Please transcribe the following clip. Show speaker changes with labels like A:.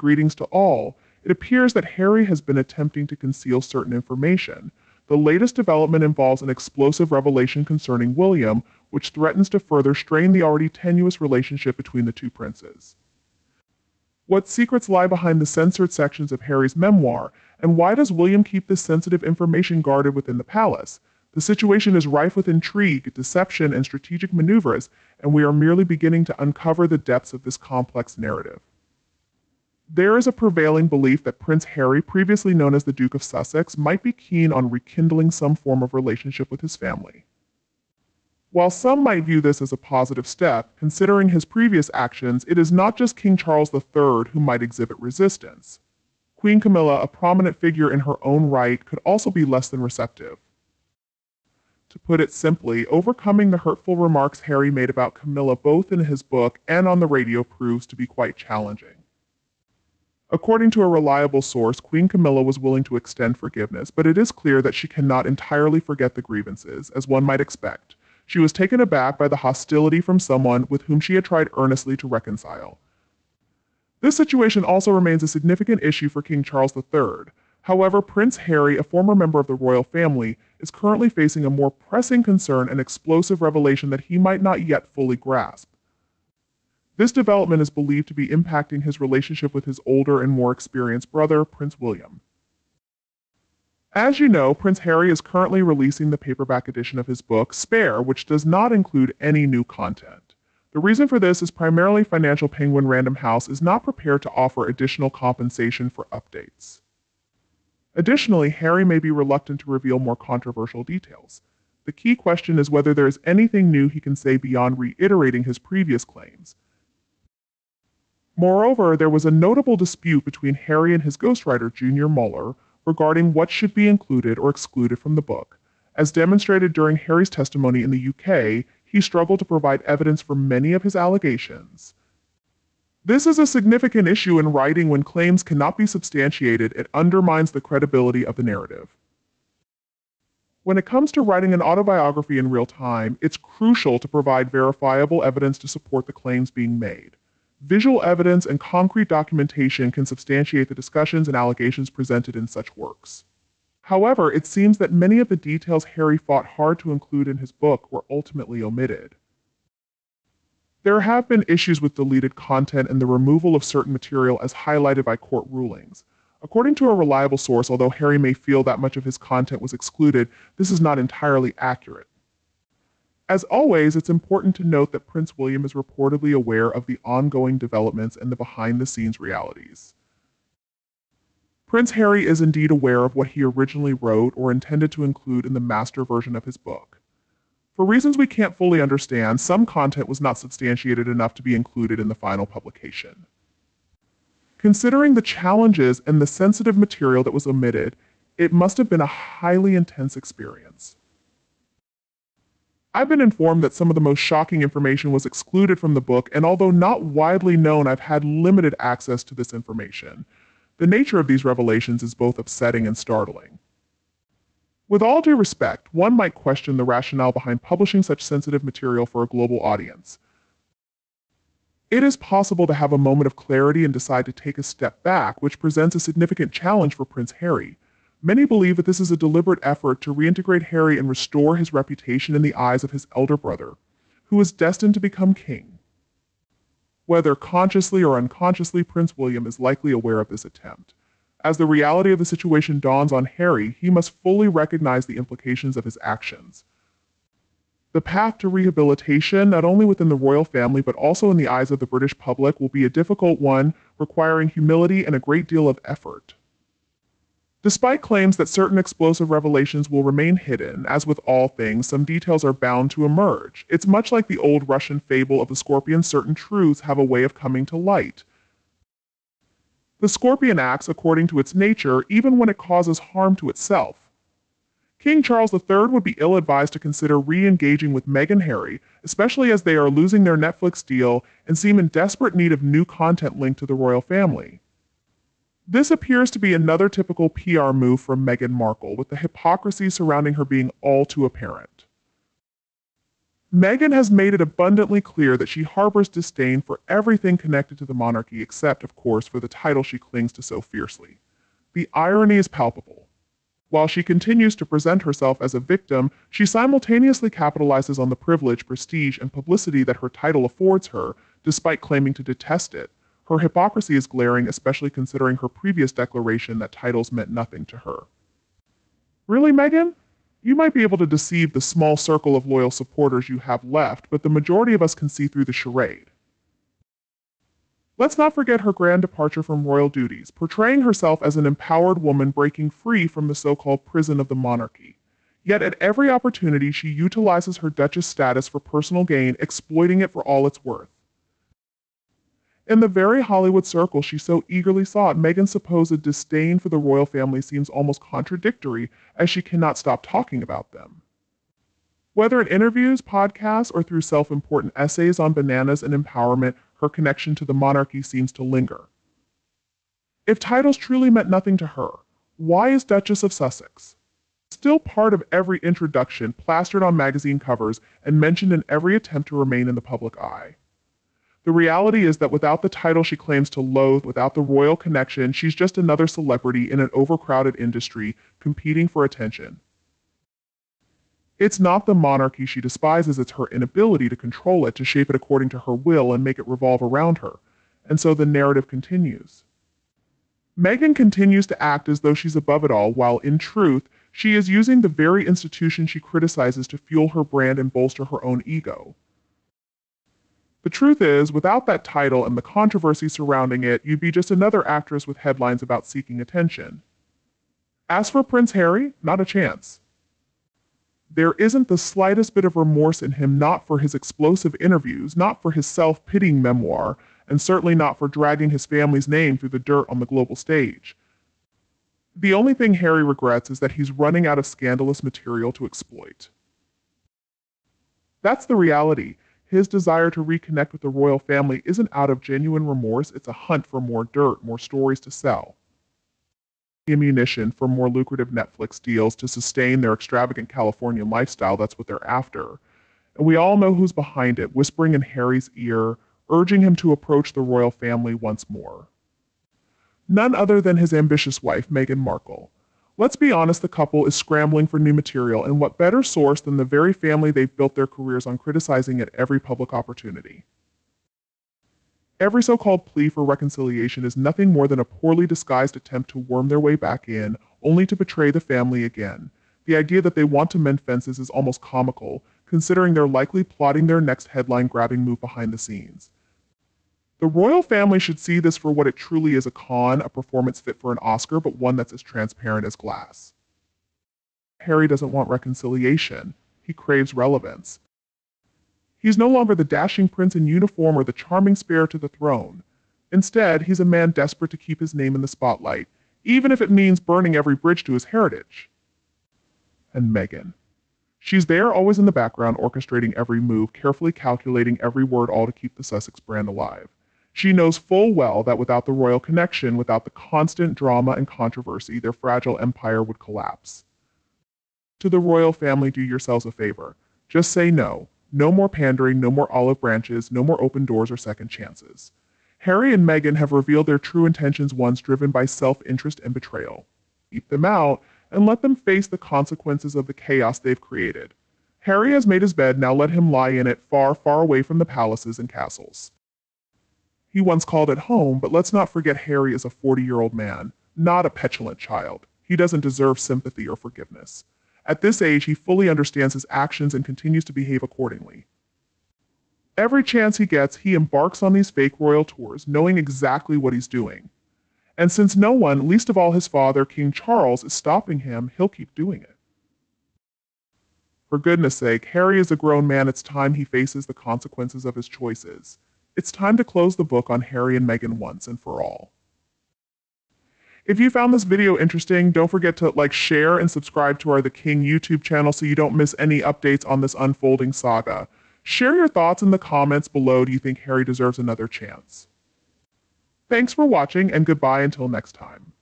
A: greetings to all, it appears that Harry has been attempting to conceal certain information. The latest development involves an explosive revelation concerning William, which threatens to further strain the already tenuous relationship between the two princes. What secrets lie behind the censored sections of Harry's memoir, and why does William keep this sensitive information guarded within the palace? The situation is rife with intrigue, deception, and strategic maneuvers, and we are merely beginning to uncover the depths of this complex narrative. There is a prevailing belief that Prince Harry, previously known as the Duke of Sussex, might be keen on rekindling some form of relationship with his family. While some might view this as a positive step, considering his previous actions, it is not just King Charles III who might exhibit resistance. Queen Camilla, a prominent figure in her own right, could also be less than receptive. To put it simply, overcoming the hurtful remarks Harry made about Camilla both in his book and on the radio proves to be quite challenging. According to a reliable source, Queen Camilla was willing to extend forgiveness, but it is clear that she cannot entirely forget the grievances, as one might expect. She was taken aback by the hostility from someone with whom she had tried earnestly to reconcile. This situation also remains a significant issue for King Charles III. However, Prince Harry, a former member of the royal family, is currently facing a more pressing concern and explosive revelation that he might not yet fully grasp. This development is believed to be impacting his relationship with his older and more experienced brother, Prince William. As you know, Prince Harry is currently releasing the paperback edition of his book, Spare, which does not include any new content. The reason for this is primarily Financial Penguin Random House is not prepared to offer additional compensation for updates. Additionally, Harry may be reluctant to reveal more controversial details. The key question is whether there is anything new he can say beyond reiterating his previous claims. Moreover, there was a notable dispute between Harry and his ghostwriter, Junior Muller, regarding what should be included or excluded from the book. As demonstrated during Harry's testimony in the UK, he struggled to provide evidence for many of his allegations. This is a significant issue in writing when claims cannot be substantiated. It undermines the credibility of the narrative. When it comes to writing an autobiography in real time, it's crucial to provide verifiable evidence to support the claims being made. Visual evidence and concrete documentation can substantiate the discussions and allegations presented in such works. However, it seems that many of the details Harry fought hard to include in his book were ultimately omitted. There have been issues with deleted content and the removal of certain material as highlighted by court rulings. According to a reliable source, although Harry may feel that much of his content was excluded, this is not entirely accurate. As always, it's important to note that Prince William is reportedly aware of the ongoing developments and the behind-the-scenes realities. Prince Harry is indeed aware of what he originally wrote or intended to include in the master version of his book. For reasons we can't fully understand, some content was not substantiated enough to be included in the final publication. Considering the challenges and the sensitive material that was omitted, it must have been a highly intense experience. I've been informed that some of the most shocking information was excluded from the book, and although not widely known, I've had limited access to this information. The nature of these revelations is both upsetting and startling. With all due respect, one might question the rationale behind publishing such sensitive material for a global audience. It is possible to have a moment of clarity and decide to take a step back, which presents a significant challenge for Prince Harry. Many believe that this is a deliberate effort to reintegrate Harry and restore his reputation in the eyes of his elder brother, who is destined to become king. Whether consciously or unconsciously, Prince William is likely aware of this attempt. As the reality of the situation dawns on Harry, he must fully recognize the implications of his actions. The path to rehabilitation, not only within the royal family but also in the eyes of the British public, will be a difficult one, requiring humility and a great deal of effort. Despite claims that certain explosive revelations will remain hidden, as with all things, some details are bound to emerge. It's much like the old Russian fable of the scorpion: certain truths have a way of coming to light. The scorpion acts according to its nature, even when it causes harm to itself. King Charles III would be ill-advised to consider re-engaging with Meghan and Harry, especially as they are losing their Netflix deal and seem in desperate need of new content linked to the royal family. This appears to be another typical PR move from Meghan Markle, with the hypocrisy surrounding her being all too apparent. Meghan has made it abundantly clear that she harbors disdain for everything connected to the monarchy except, of course, for the title she clings to so fiercely. The irony is palpable. While she continues to present herself as a victim, she simultaneously capitalizes on the privilege, prestige, and publicity that her title affords her, despite claiming to detest it. Her hypocrisy is glaring, especially considering her previous declaration that titles meant nothing to her. Really, Meghan? You might be able to deceive the small circle of loyal supporters you have left, but the majority of us can see through the charade. Let's not forget her grand departure from royal duties, portraying herself as an empowered woman breaking free from the so-called prison of the monarchy. Yet at every opportunity, she utilizes her duchess status for personal gain, exploiting it for all it's worth. In the very Hollywood circle she so eagerly sought, Meghan's supposed disdain for the royal family seems almost contradictory, as she cannot stop talking about them. Whether in interviews, podcasts, or through self-important essays on bananas and empowerment, her connection to the monarchy seems to linger. If titles truly meant nothing to her, why is Duchess of Sussex still part of every introduction, plastered on magazine covers, and mentioned in every attempt to remain in the public eye? The reality is that without the title she claims to loathe, without the royal connection, she's just another celebrity in an overcrowded industry competing for attention. It's not the monarchy she despises, it's her inability to control it, to shape it according to her will and make it revolve around her. And so the narrative continues. Meghan continues to act as though she's above it all, while in truth, she is using the very institution she criticizes to fuel her brand and bolster her own ego. The truth is, without that title and the controversy surrounding it, you'd be just another actress with headlines about seeking attention. As for Prince Harry, not a chance. There isn't the slightest bit of remorse in him, not for his explosive interviews, not for his self-pitying memoir, and certainly not for dragging his family's name through the dirt on the global stage. The only thing Harry regrets is that he's running out of scandalous material to exploit. That's the reality. His desire to reconnect with the royal family isn't out of genuine remorse, it's a hunt for more dirt, more stories to sell. Ammunition for more lucrative Netflix deals to sustain their extravagant Californian lifestyle, that's what they're after. And we all know who's behind it, whispering in Harry's ear, urging him to approach the royal family once more. None other than his ambitious wife, Meghan Markle. Let's be honest, the couple is scrambling for new material, and what better source than the very family they've built their careers on criticizing at every public opportunity. Every so-called plea for reconciliation is nothing more than a poorly disguised attempt to worm their way back in, only to betray the family again. The idea that they want to mend fences is almost comical, considering they're likely plotting their next headline-grabbing move behind the scenes. The royal family should see this for what it truly is, a con, a performance fit for an Oscar, but one that's as transparent as glass. Harry doesn't want reconciliation. He craves relevance. He's no longer the dashing prince in uniform or the charming spare to the throne. Instead, he's a man desperate to keep his name in the spotlight, even if it means burning every bridge to his heritage. And Meghan. She's there, always in the background, orchestrating every move, carefully calculating every word, all to keep the Sussex brand alive. She knows full well that without the royal connection, without the constant drama and controversy, their fragile empire would collapse. To the royal family, do yourselves a favor. Just say no. No more pandering, no more olive branches, no more open doors or second chances. Harry and Meghan have revealed their true intentions, once driven by self-interest and betrayal. Keep them out and let them face the consequences of the chaos they've created. Harry has made his bed, now let him lie in it, far, far away from the palaces and castles he once called it home, but let's not forget Harry is a 40-year-old man, not a petulant child. He doesn't deserve sympathy or forgiveness. At this age, he fully understands his actions and continues to behave accordingly. Every chance he gets, he embarks on these fake royal tours, knowing exactly what he's doing. And since no one, least of all his father, King Charles, is stopping him, he'll keep doing it. For goodness sake, Harry is a grown man. It's time he faces the consequences of his choices. It's time to close the book on Harry and Meghan once and for all. If you found this video interesting, don't forget to like, share, and subscribe to our The King YouTube channel so you don't miss any updates on this unfolding saga. Share your thoughts in the comments below. Do you think Harry deserves another chance? Thanks for watching, and goodbye until next time.